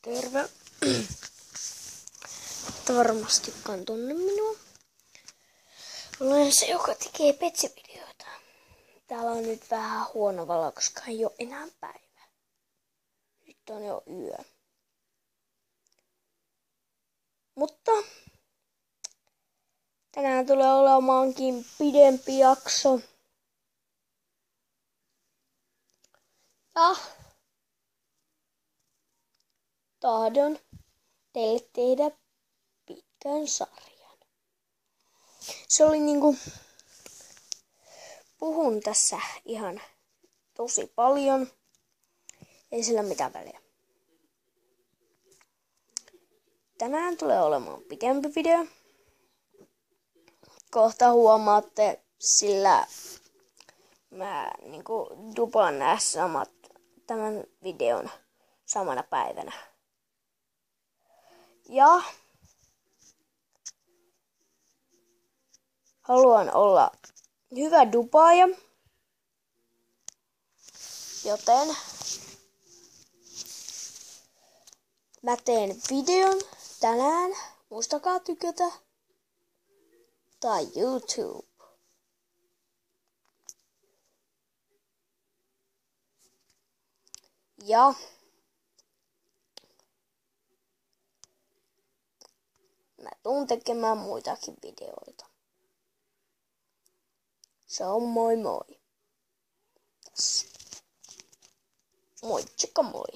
Terve. Varmastikaan tunne minua. Olen se, joka tekee petsivideoita. Täällä on nyt vähän huono valo, koska ei ole enää päivä. Nyt on jo yö. Mutta tänään tulee olemaankin pidempi jakso. Ja tahdon teille tehdä pitkän sarjan. Se oli puhun tässä ihan tosi paljon. Ei sillä mitään väliä. Tänään tulee olemaan pidempi video. Kohta huomaatte, sillä mä dupaan nää samat tämän videon samana päivänä. Ja haluan olla hyvä dupaaja, joten mä teen videon tänään. Muistakaa tykätä. Tai YouTube. Ja mä tuun tekemään muitakin videoita. Se on moi moi. Moi, tsikka moi.